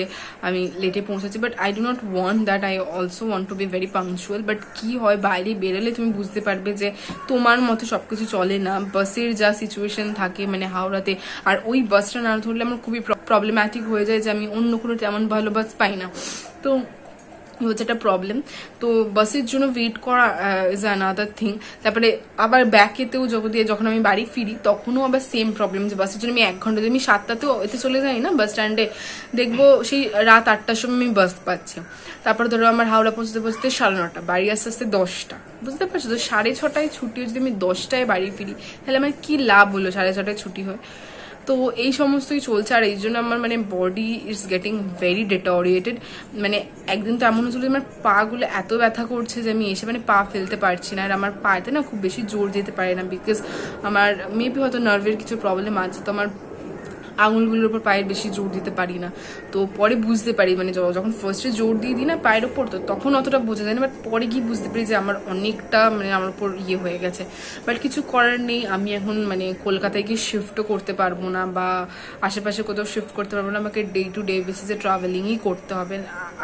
আমি লেটে পৌঁছাচ্ছি। But I do not want that, I also want to be very punctual. But কি হয়, বাইরে বেরোলে তুমি বুঝতে পারবে যে তোমার মতো সবকিছু চলে না। বাসের যা সিচুয়েশন থাকে মানে হাওড়াতে, আর ওই বাসটা না ধরলে আমার খুবই প্রবলেম্যাটিক হয়ে যায় যে আমি অন্য কোনো তেমন ভালো বাস পাই না। তো হচ্ছে একটা প্রবলেম। তো বাসের জন্য ওয়েট করা ইজ অ্যানাদার থিং। তারপরে আবার ব্যাকেতেও যখন আমি বাড়ি ফিরি তখনও আবার সেম প্রবলেম, যে বাসের জন্য আমি 1 ঘন্টা, আমি 7টাতেও এতে চলে যাই না বাস স্ট্যান্ডে, দেখবো সেই রাত 8টার সময় আমি বাস পাচ্ছি। তারপরে ধরো আমার হাওড়া পৌঁছতে 9:30, বাড়ি আসতে আসতে 10টা, বুঝতে পারছো? তো 6:30টায় ছুটি, যদি আমি 10টায় বাড়ি ফিরি তাহলে আমার কি লাভ হলো? 6:30টায় ছুটি হয়। তো এই সমস্তই চলছে, আর এই জন্য আমার মানে বডি ইজ গেটিং ভেরি ডিটোরিয়েটেড। মানে একদিন তো এমন হচ্ছিল আমার পা গুলো এত ব্যথা করছে যে আমি এসে মানে পা ফেলতে পারছি না। আর আমার পাতে না খুব বেশি জোর দিতে পারে না, বিকজ আমার মেবি হয়তো নার্ভের কিছু প্রবলেম আছে। তো আমার আঙুলগুলোর উপর পায়ের বেশি জোর দিতে পারি না। তো পরে বুঝতে পারি, মানে যখন ফার্স্টে জোর দিয়ে দিই না পায়ের ওপর, তো তখন অতটা বোঝা যায় না, বাট পরে গিয়ে বুঝতে পারি যে আমার অনেকটা মানে আমার উপর ইয়ে হয়ে গেছে। বাট কিছু করার নেই, আমি এখন মানে কলকাতায় গিয়ে শিফটও করতে পারবো না বা আশেপাশে কোথাও শিফট করতে পারবো না, আমাকে ডে টু ডে বেসিসে ট্রাভেলিংই করতে হবে।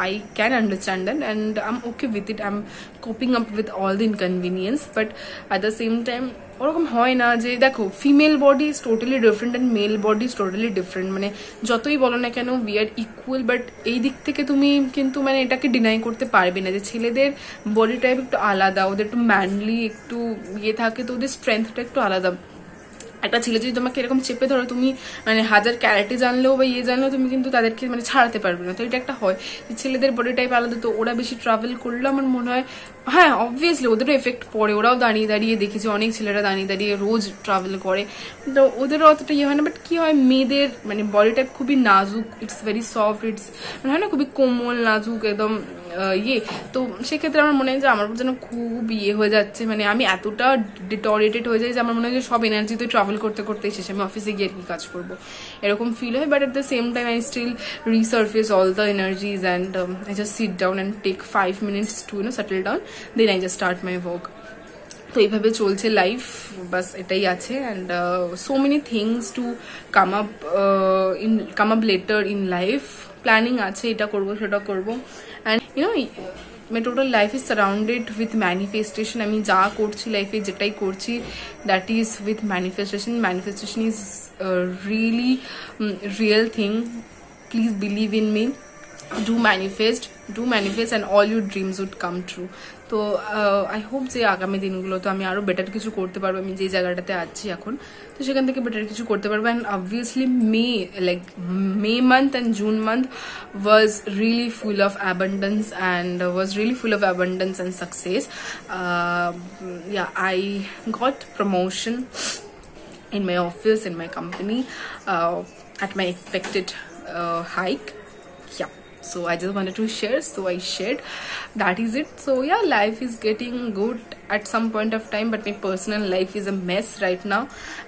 I can understand that and I am okay with it, I am coping up with all the inconvenience, but at the same time ওরকম হয় না যে দেখো female body is totally different and male body is totally different, মানে যতই বলো না কেন উই আর ইকুয়াল, বাট এই দিক থেকে তুমি কিন্তু মানে এটাকে ডিনাই করতে পারবে না যে ছেলেদের বডি টাইপ একটু আলাদা, ওদের একটু ম্যানলি একটু ইয়ে থাকে, তো ওদের স্ট্রেংথটা একটু আলাদা। একটা ছেলে যদি তোমাকে এরকম চেপে ধরো, তুমি মানে হাজার ক্যারেটে জানলেও বা ইয়ে জানলেও তুমি কিন্তু তাদেরকে মানে ছাড়াতে পারবে না। তো এটা একটা হয় ছেলেদের বডি টাইপ আলাদা, তো ওরা বেশি ট্রাভেল করলে আমার মনে হয় হ্যাঁ অবভিয়াসলি ওদেরও এফেক্ট পড়ে, ওরাও দাঁড়িয়ে দাঁড়িয়ে দেখেছি অনেক ছেলেরা দাঁড়িয়ে দাঁড়িয়ে রোজ ট্রাভেল করে, তো ওদেরও অতটা ইয়ে হয় না। বাট কি হয় মেয়েদের মানে বডি টাইপ খুবই নাজুক, ইটস ভেরি সফট, ইটস মানে হয় না খুবই কোমল নাজুক একদম ইয়ে, তো সেক্ষেত্রে আমার মনে হয় যে আমার যেন খুব ইয়ে হয়ে যাচ্ছে, মানে আমি এতটা ডিটোরিয়েটেড হয়ে যাই যে আমার মনে হয় যে সব এনার্জি তো ট্রাভেল করতে করতে শেষে আমি অফিসে গিয়ে আর কি কাজ করবো এরকম ফিল হয়। But at the same time I still resurface all the energies and I just sit down and take 5 minutes to settle down, then I just start my work. তো এইভাবে চলছে লাইফ, বাস এটাই আছে। And so many things to come up later in life, planning আছে, এটা করবো সেটা করবো। And you know my total life is surrounded with manifestation. আমি যা করছি লাইফে যেটাই করছি that is with manifestation. Manifestation is a really real thing. Please believe in me. Do manifest and all your dreams would come true. তো I hope যে আগামী দিনগুলোতে আমি আরো বেটার কিছু করতে পারবো, আমি যে জায়গাটাতে আছি এখন তো সেখান থেকে বেটার কিছু করতে পারবো। And obviously May month and June month was really full of abundance and success. Yeah, I got promotion in my office, in my company, at my expected hike. Yeah, so I just wanted to share, so I shared. That is it. So yeah, life is getting good at some point of time, but my personal life is a mess right now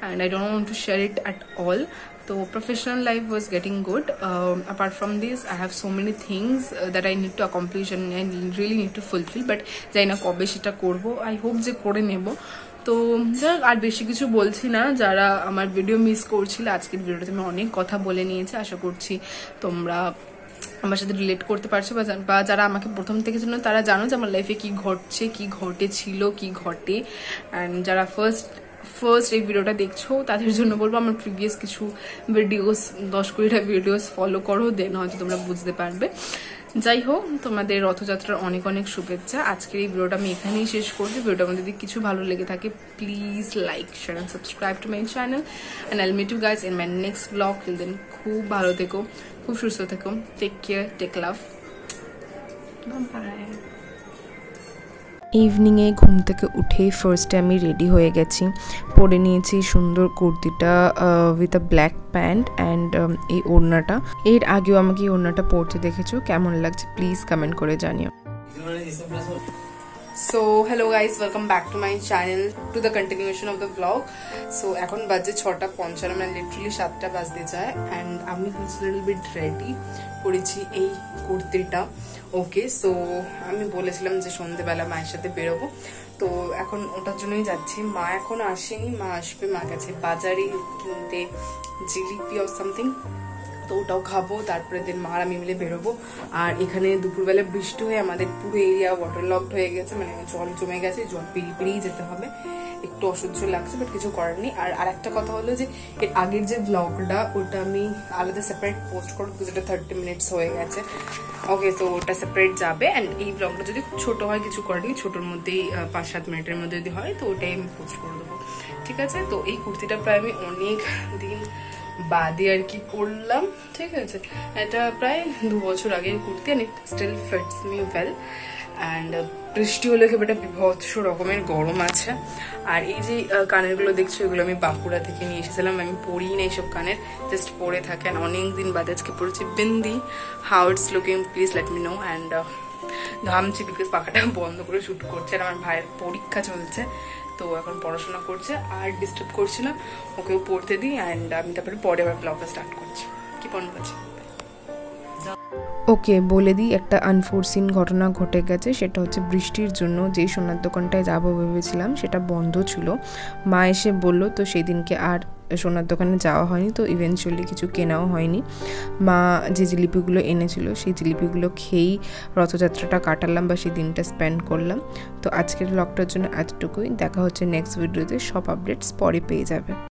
and I don't want to share it at all. So professional life was getting good. Apart from this, I have so many things that I need to accomplish and I really need to fulfill, but জানি না কবে সেটা করব, I hope যে করে নেব। তো আর বেশি কিছু বলছি না, যারা আমার ভিডিও মিস করছিল আজকের ভিডিওতে আমি অনেক কথা বলে নিয়েছি, আশা করছি তোমরা আমার সাথে রিলেট করতে পারছো বা যারা আমাকে প্রথম থেকে জানো তারা জানো যে আমার লাইফে কি ঘটছে, কি ঘটেছিল, কি ঘটে। অ্যান্ড যারা ফার্স্ট এই ভিডিওটা দেখছো তাদের জন্য বলবো আমার প্রিভিয়াস কিছু ভিডিওস 10-20টা ভিডিওস ফলো করো, দেন হয়তো তোমরা বুঝতে পারবে। যাই হোক, তোমাদের রথযাত্রার অনেক অনেক শুভেচ্ছা। আজকের এই ভিডিওটা আমি এখানেই শেষ করছি। ভিডিওটার মধ্যে যদি কিছু ভালো লেগে থাকে please like, share and subscribe to my channel and I'll meet you guys in my next blog. Till then খুব ভালো থেকো, খুব সুস্থ থেকো, take care, take love, bye. ইভিনিংয়ে ঘুম থেকে উঠে ফার্স্টে আমি রেডি হয়ে গেছি, পরে নিয়েছি সুন্দর কুর্তিটা with a black pant and এই ওড়নাটা। এর আগেও আমাকে এই ওড়নাটা পরতে দেখেছো, কেমন লাগছে প্লিজ কমেন্ট করে জানিও। So hello guys, welcome back to my channel, to the continuation of the vlog. So এখন বাজে 6:55, মানে লিটারালি 7টা বাজতে যায় and আমি লিটল বিট রেডি করেছি এই কুর্তিটা। ওকে, সো আমি বলেছিলাম যে সন্ধ্যেবেলা মায়ের সাথে বেরোবো, তো এখন ওটার জন্যই যাচ্ছি। মা এখন আসেনি, মা আসবে, মা গেছে বাজারে কিনতে জিলিপি অর সামথিং, তো ওটাও খাবো, তারপরে দেন মা আর আমি মিলে বেরোবো। আর এখানে দুপুরবেলা বৃষ্টি হয়ে আমাদের পুরো এরিয়া ওয়াটার লকড হয়ে গেছে, মানে জল জমে গেছে, জল পেরিয়ে পেরিয়ে যেতে হবে। একটু অসহ্য লাগছে বাট কিছু করার নেই। আর আরেকটা কথা হলো যে এর আগের যে ব্লগটা ওটা আমি আলাদা সেপারেট পোস্ট করবো, যেটা 30 মিনিটস হয়ে গেছে। ওকে, তো ওটা সেপারেট যাবে। অ্যান্ড এই ব্লগটা যদি ছোট হয় কিছু করার নেই, ছোটোর মধ্যেই 5-7 মিনিটের মধ্যে যদি হয় তো ওটাই আমি পোস্ট করে দেবো, ঠিক আছে। তো এই কুর্তিটা প্রায় আমি অনেক দিন বাদে আর কি করলাম, ঠিক আছে। এটা প্রায় 2 বছর আগের kurti and it still fits me well. And বৃষ্টি হলে খুব একটা বিভৎস রকমের গরম আছে। আর এই যে কানেরগুলো দেখছো এগুলো আমি বাঁকুড়া থেকে নিয়ে এসেছিলাম, আমি পরি না এইসব কানের, জাস্ট পরে থাকেন অনেক দিন বাদে আজকে পরেছি। Bindi, how it's looking please let me know. And ঘামছি বিকজ পাখাটা বন্ধ করে শ্যুট করছে। আর আমার ভাইয়ের পরীক্ষা চলছে, তো এখন পড়াশোনা করছে, আর ডিস্টার্ব করছি না, ওকেও পড়তে দিই। অ্যান্ড আমি তারপরে পরে আবার ব্লগটা স্টার্ট করছি। কি পড়া করছি? ওকে বলে দিই, একটা আনফোরসিন ঘটনা ঘটে গেছে। সেটা হচ্ছে বৃষ্টির জন্য যেই সোনার দোকানটায় যাবো ভেবেছিলাম সেটা বন্ধ ছিল। মা এসে বললো, তো সেই দিনকে আর সোনার দোকানে যাওয়া হয়নি, তো ইভেনচুয়ালি কিছু কেনাও হয়নি। মা যে জিলিপিগুলো এনেছিল সেই জিলিপিগুলো খেয়েই রথযাত্রাটা কাটালাম বা সেই দিনটা স্পেন্ড করলাম। তো আজকের ব্লগটার জন্য এতটুকুই। দেখা হচ্ছে নেক্সট ভিডিওতে, সব আপডেটস পরে পেয়ে যাবে।